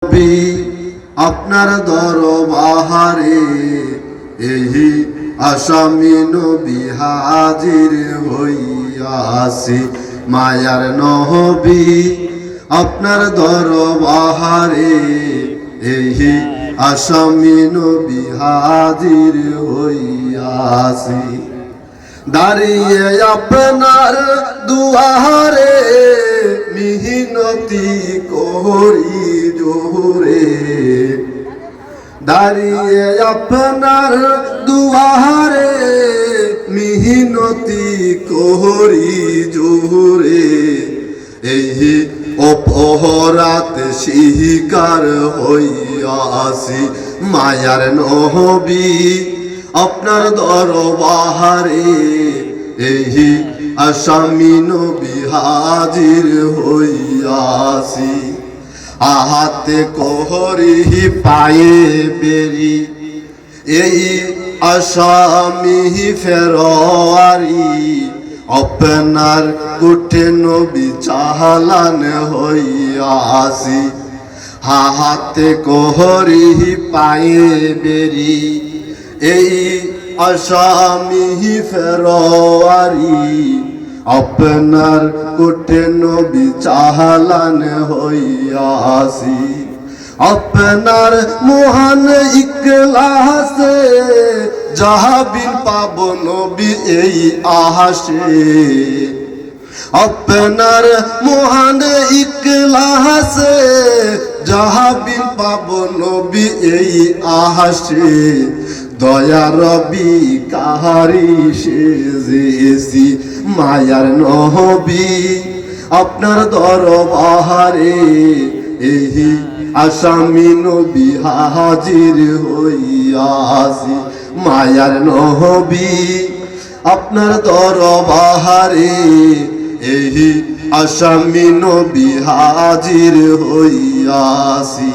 নবী আপনার দরবারে এই আসামি নবী হাজির হইয়াছি। মায়ার নবী আপনার দরবারে এই আসামি নবী হাজির হইয়াছি। দাঁড়িয়ে আপনার দুয়ারে মিহিনতি করি জোরে, দাঁড়িয়ে আপনার দুয়ারে মিহিনতি করি জোরে। এই অপরাধ শিকার হইয়াছি। মায়ার নবী আপনার দরবারে এই আসামি নবী হাজির হইয়াছি। আহাতে করি পায়ে বেরি এই আসামি ফেরোয়ারি। আপনার কুঠে নবী চালান হইয়াছি। হাতে করি পায়ে বেরি এই আসামি ফেরোয়ারি। আপনার কুঠে নবী চালান হইয়াছি। আপনার মহান ইখলাসে জাহাবিল পাব নবী এই আহাসে। আপনার মহান ইখলাসে জাহাবিল পাব নবী এই আহাসে। দয়া রবি কাহারি সেজেছি। মায়ার নবী আপনার দরবারে এই আসামি নবী হাজির হইয়াছি। মায়ার নবী আপনার দরবারে এই আসামি নবী হাজির হইয়াছি।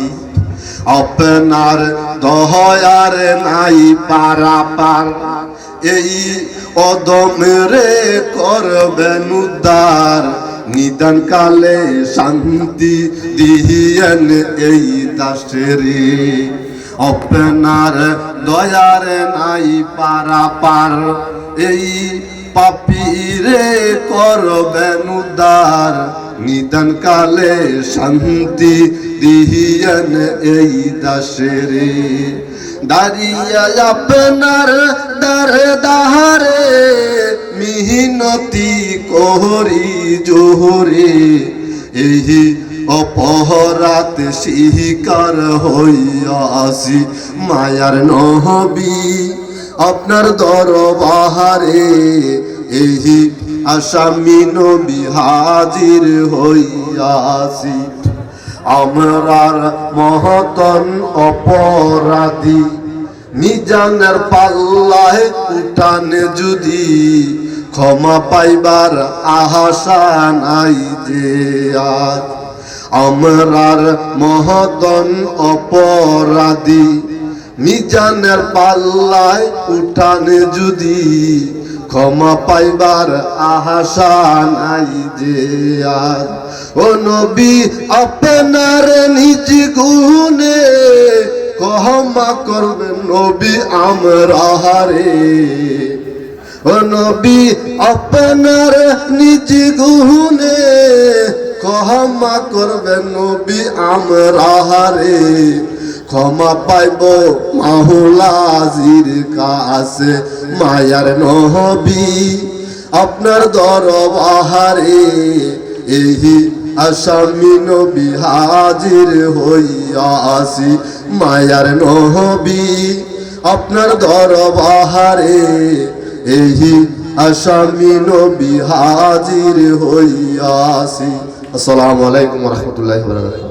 আপনার দয়ার নাই পারাপার এই অদম রে করবেন উদ্ধার। নিদান কালে শান্তি দিয়েন এই দাসরে। আপনার দয়ার নাই পারাপার এই পাপীরে করবেন উদ্ধার। নিদান কালে শান্তি দিয়েন এই দাসরে। দাঁড়িয়ে আপনার দারে মিহিনতি করি জোরে। এই অপরাধ শিকার হইয়াছি। মায়ার নবী আপনার দরবারে এই আসামি নবী হাজির হইয়াছি। আমরার মহতন অপরাধী মিজানের পাল্লায় উঠান যদি। ক্ষমা পাইবার আশা নাই যে আজ। আমরার মহতন অপরাধী মিজানের পাল্লায় উঠান যদি। ক্ষমা পাইবার আশা নাই যে আজ। ও নবী আপনার নিজ গুণে ক্ষমা করবেন নবী আমরা রে। ও নবী আপনার নিজ গুণে ক্ষমা করবেন নবী আমরা রে। ক্ষমা পাইব মাওলাজির কাছে। মায়ার নবী আপনার দরবারে এই আসামি নবী হাজির হইয়াছি। মায়ার নবী আপনার দরবারে এই আসামি নবী হাজির হইয়াছি। আসসালামু আলাইকুম ওয়া রাহমাতুল্লাহি ওয়া বারাকাতুহু।